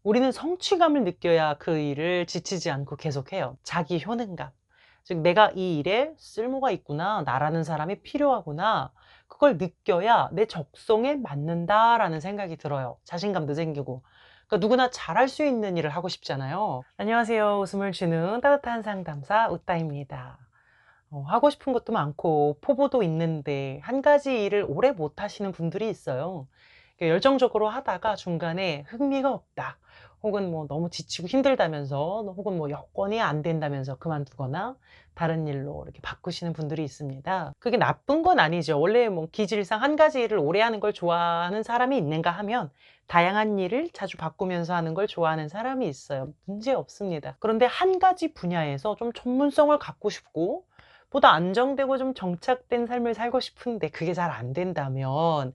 우리는 성취감을 느껴야 그 일을 지치지 않고 계속해요. 자기 효능감. 즉, 내가 이 일에 쓸모가 있구나, 나라는 사람이 필요하구나, 그걸 느껴야 내 적성에 맞는다라는 생각이 들어요. 자신감도 생기고. 그러니까 누구나 잘할 수 있는 일을 하고 싶잖아요. 안녕하세요. 웃음을 주는 따뜻한 상담사 웃다입니다. 하고 싶은 것도 많고 포부도 있는데 한 가지 일을 오래 못 하시는 분들이 있어요. 열정적으로 하다가 중간에 흥미가 없다, 혹은 뭐 너무 지치고 힘들다면서, 혹은 뭐 여건이 안 된다면서 그만두거나 다른 일로 이렇게 바꾸시는 분들이 있습니다. 그게 나쁜 건 아니죠. 원래 뭐 기질상 한 가지 일을 오래 하는 걸 좋아하는 사람이 있는가 하면 다양한 일을 자주 바꾸면서 하는 걸 좋아하는 사람이 있어요. 문제 없습니다. 그런데 한 가지 분야에서 좀 전문성을 갖고 싶고 보다 안정되고 좀 정착된 삶을 살고 싶은데 그게 잘 안 된다면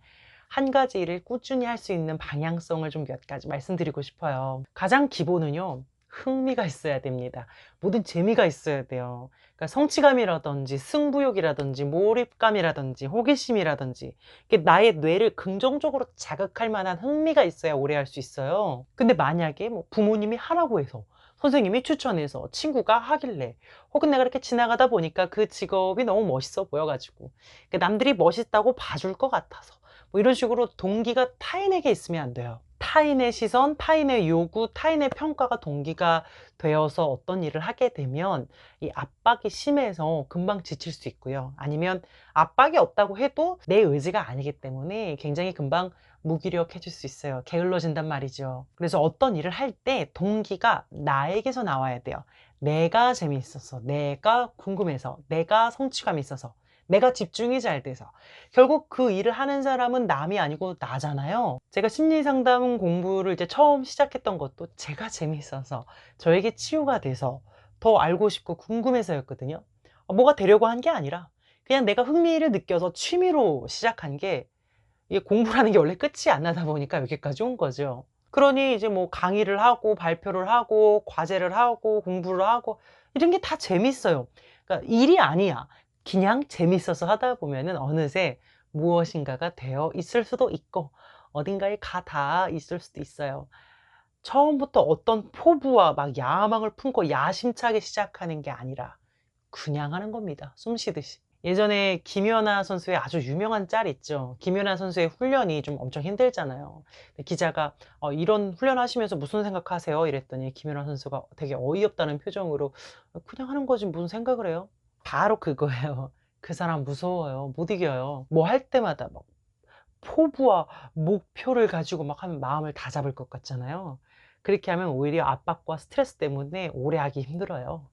한 가지 일을 꾸준히 할 수 있는 방향성을 좀 몇 가지 말씀드리고 싶어요. 가장 기본은요, 흥미가 있어야 됩니다. 모든 재미가 있어야 돼요. 그러니까 성취감이라든지 승부욕이라든지 몰입감이라든지 호기심이라든지, 이게 나의 뇌를 긍정적으로 자극할 만한 흥미가 있어야 오래 할 수 있어요. 근데 만약에 뭐 부모님이 하라고 해서, 선생님이 추천해서, 친구가 하길래, 혹은 내가 이렇게 지나가다 보니까 그 직업이 너무 멋있어 보여가지고, 남들이 멋있다고 봐줄 것 같아서, 뭐 이런 식으로 동기가 타인에게 있으면 안 돼요. 타인의 시선, 타인의 요구, 타인의 평가가 동기가 되어서 어떤 일을 하게 되면 이 압박이 심해서 금방 지칠 수 있고요. 아니면 압박이 없다고 해도 내 의지가 아니기 때문에 굉장히 금방 무기력해질 수 있어요. 게을러진단 말이죠. 그래서 어떤 일을 할 때 동기가 나에게서 나와야 돼요. 내가 재미있어서, 내가 궁금해서, 내가 성취감이 있어서, 내가 집중이 잘 돼서. 결국 그 일을 하는 사람은 남이 아니고 나잖아요. 제가 심리상담 공부를 이제 처음 시작했던 것도 제가 재미있어서, 저에게 치유가 돼서, 더 알고 싶고 궁금해서였거든요. 뭐가 되려고 한 게 아니라 그냥 내가 흥미를 느껴서 취미로 시작한 게, 이게 공부라는 게 원래 끝이 안 나다 보니까 여기까지 온 거죠. 그러니 이제 뭐 강의를 하고 발표를 하고 과제를 하고 공부를 하고 이런 게 다 재밌어요. 그러니까 일이 아니야. 그냥 재밌어서 하다 보면은 어느새 무엇인가가 되어 있을 수도 있고 어딘가에 가 닿아 있을 수도 있어요. 처음부터 어떤 포부와 막 야망을 품고 야심차게 시작하는 게 아니라 그냥 하는 겁니다. 숨 쉬듯이. 예전에 김연아 선수의 아주 유명한 짤 있죠. 김연아 선수의 훈련이 좀 엄청 힘들잖아요. 근데 기자가 이런 훈련 하시면서 무슨 생각하세요? 이랬더니 김연아 선수가 되게 어이없다는 표정으로, 그냥 하는 거지 무슨 생각을 해요? 바로 그거예요. 그 사람 무서워요. 못 이겨요. 뭐 할 때마다 막 포부와 목표를 가지고 막 하면 마음을 다 잡을 것 같잖아요. 그렇게 하면 오히려 압박과 스트레스 때문에 오래 하기 힘들어요.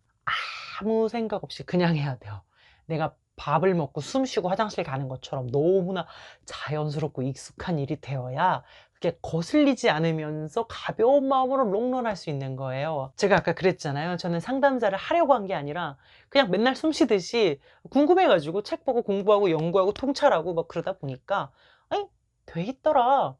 아무 생각 없이 그냥 해야 돼요. 내가 밥을 먹고 숨 쉬고 화장실 가는 것처럼 너무나 자연스럽고 익숙한 일이 되어야 그게 거슬리지 않으면서 가벼운 마음으로 롱런할 수 있는 거예요. 제가 아까 그랬잖아요. 저는 상담사를 하려고 한 게 아니라 그냥 맨날 숨 쉬듯이 궁금해가지고 책 보고 공부하고 연구하고 통찰하고 막 그러다 보니까 아니, 돼 있더라.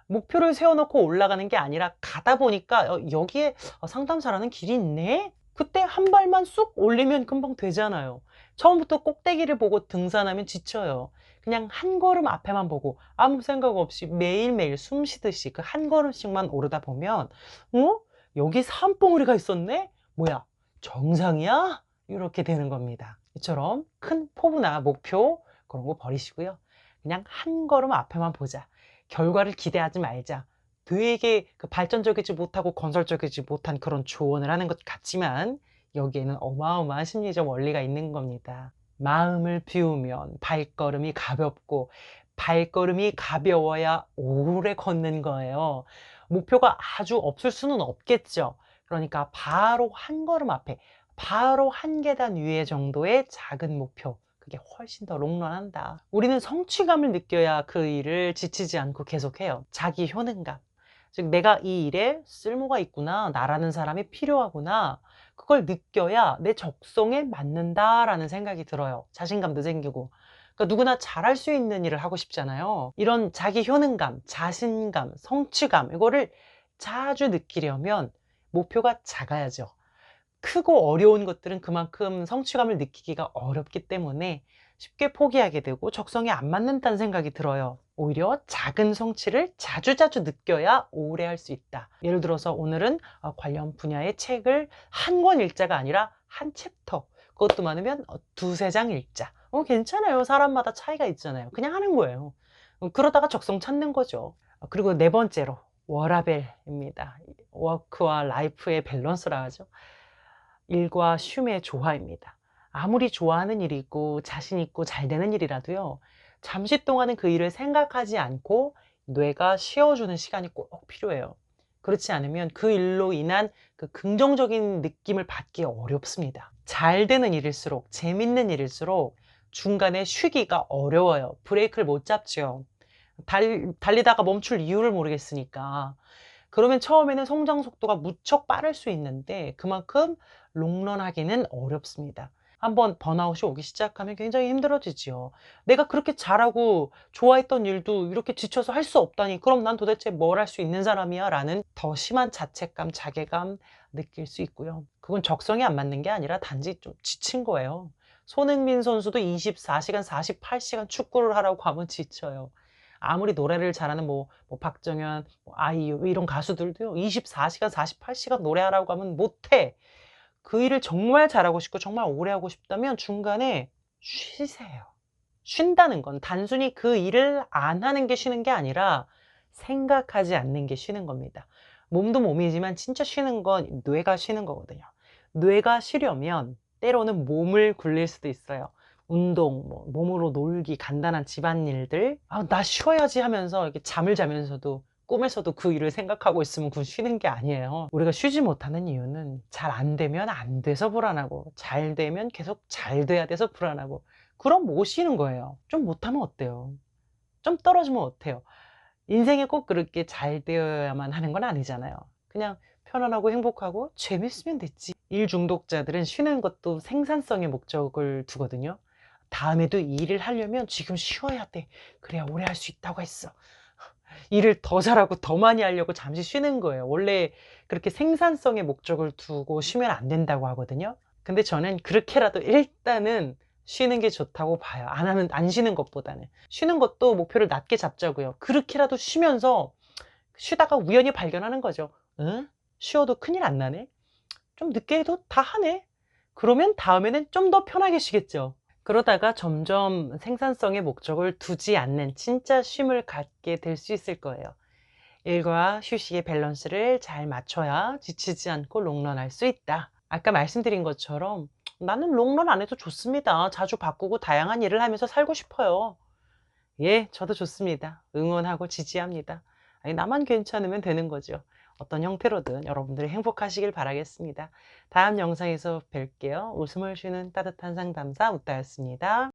목표를 세워놓고 올라가는 게 아니라 가다 보니까 여기에 상담사라는 길이 있네? 그때 한 발만 쑥 올리면 금방 되잖아요. 처음부터 꼭대기를 보고 등산하면 지쳐요. 그냥 한 걸음 앞에만 보고 아무 생각 없이 매일매일 숨 쉬듯이 그 한 걸음씩만 오르다 보면, 어? 여기 산봉우리가 있었네? 뭐야, 정상이야? 이렇게 되는 겁니다. 이처럼 큰 포부나 목표 그런 거 버리시고요. 그냥 한 걸음 앞에만 보자. 결과를 기대하지 말자. 되게 그 발전적이지 못하고 건설적이지 못한 그런 조언을 하는 것 같지만 여기에는 어마어마한 심리적 원리가 있는 겁니다. 마음을 비우면 발걸음이 가볍고 발걸음이 가벼워야 오래 걷는 거예요. 목표가 아주 없을 수는 없겠죠. 그러니까 바로 한 걸음 앞에, 바로 한 계단 위에 정도의 작은 목표. 그게 훨씬 더 롱런한다. 우리는 성취감을 느껴야 그 일을 지치지 않고 계속해요. 자기 효능감. 즉, 내가 이 일에 쓸모가 있구나, 나라는 사람이 필요하구나, 그걸 느껴야 내 적성에 맞는다라는 생각이 들어요. 자신감도 생기고. 그러니까 누구나 잘할 수 있는 일을 하고 싶잖아요. 이런 자기 효능감, 자신감, 성취감, 이거를 자주 느끼려면 목표가 작아야죠. 크고 어려운 것들은 그만큼 성취감을 느끼기가 어렵기 때문에 쉽게 포기하게 되고 적성에 안 맞는다는 생각이 들어요. 오히려 작은 성취를 자주자주 느껴야 오래 할 수 있다. 예를 들어서 오늘은 관련 분야의 책을 한 권 읽자가 아니라 한 챕터, 그것도 많으면 두세 장 읽자. 괜찮아요. 사람마다 차이가 있잖아요. 그냥 하는 거예요. 그러다가 적성 찾는 거죠. 그리고 네 번째로 워라밸입니다. 워크와 라이프의 밸런스라 하죠. 일과 쉼의 조화입니다. 아무리 좋아하는 일이고 자신 있고 잘 되는 일이라도요, 잠시 동안은 그 일을 생각하지 않고 뇌가 쉬어주는 시간이 꼭 필요해요. 그렇지 않으면 그 일로 인한 그 긍정적인 느낌을 받기 어렵습니다. 잘 되는 일일수록, 재밌는 일일수록 중간에 쉬기가 어려워요. 브레이크를 못 잡죠. 달리다가 멈출 이유를 모르겠으니까. 그러면 처음에는 성장 속도가 무척 빠를 수 있는데 그만큼 롱런하기는 어렵습니다. 한번 번아웃이 오기 시작하면 굉장히 힘들어지지요. 내가 그렇게 잘하고 좋아했던 일도 이렇게 지쳐서 할 수 없다니, 그럼 난 도대체 뭘 할 수 있는 사람이야? 라는 더 심한 자책감, 자괴감 느낄 수 있고요. 그건 적성이 안 맞는 게 아니라 단지 좀 지친 거예요. 손흥민 선수도 24시간, 48시간 축구를 하라고 하면 지쳐요. 아무리 노래를 잘하는 박정현, 아이유 이런 가수들도요, 24시간, 48시간 노래하라고 하면 못해. 그 일을 정말 잘하고 싶고 정말 오래 하고 싶다면 중간에 쉬세요. 쉰다는 건 단순히 그 일을 안 하는 게 쉬는 게 아니라 생각하지 않는 게 쉬는 겁니다. 몸도 몸이지만 진짜 쉬는 건 뇌가 쉬는 거거든요. 뇌가 쉬려면 때로는 몸을 굴릴 수도 있어요. 운동, 몸으로 놀기, 간단한 집안일들. 나 쉬어야지 하면서 이렇게 잠을 자면서도 꿈에서도 그 일을 생각하고 있으면 그건 쉬는 게 아니에요. 우리가 쉬지 못하는 이유는 잘 안 되면 안 돼서 불안하고, 잘 되면 계속 잘 돼야 돼서 불안하고, 그럼 못 쉬는 거예요. 좀 못하면 어때요? 좀 떨어지면 어때요? 인생에 꼭 그렇게 잘 되어야만 하는 건 아니잖아요. 그냥 편안하고 행복하고 재밌으면 됐지. 일 중독자들은 쉬는 것도 생산성의 목적을 두거든요. 다음에도 이 일을 하려면 지금 쉬어야 돼. 그래야 오래 할 수 있다고 했어. 일을 더 잘하고 더 많이 하려고 잠시 쉬는 거예요. 원래 그렇게 생산성의 목적을 두고 쉬면 안 된다고 하거든요. 근데 저는 그렇게라도 일단은 쉬는 게 좋다고 봐요. 안 쉬는 것보다는. 쉬는 것도 목표를 낮게 잡자고요. 그렇게라도 쉬면서 쉬다가 우연히 발견하는 거죠. 응? 쉬어도 큰일 안 나네? 좀 늦게 해도 다 하네? 그러면 다음에는 좀 더 편하게 쉬겠죠. 그러다가 점점 생산성의 목적을 두지 않는 진짜 쉼을 갖게 될 수 있을 거예요. 일과 휴식의 밸런스를 잘 맞춰야 지치지 않고 롱런할 수 있다. 아까 말씀드린 것처럼 나는 롱런 안 해도 좋습니다. 자주 바꾸고 다양한 일을 하면서 살고 싶어요. 예, 저도 좋습니다. 응원하고 지지합니다. 아니, 나만 괜찮으면 되는 거죠. 어떤 형태로든 여러분들이 행복하시길 바라겠습니다. 다음 영상에서 뵐게요. 웃음을 쉬는 따뜻한 상담사 웃다였습니다.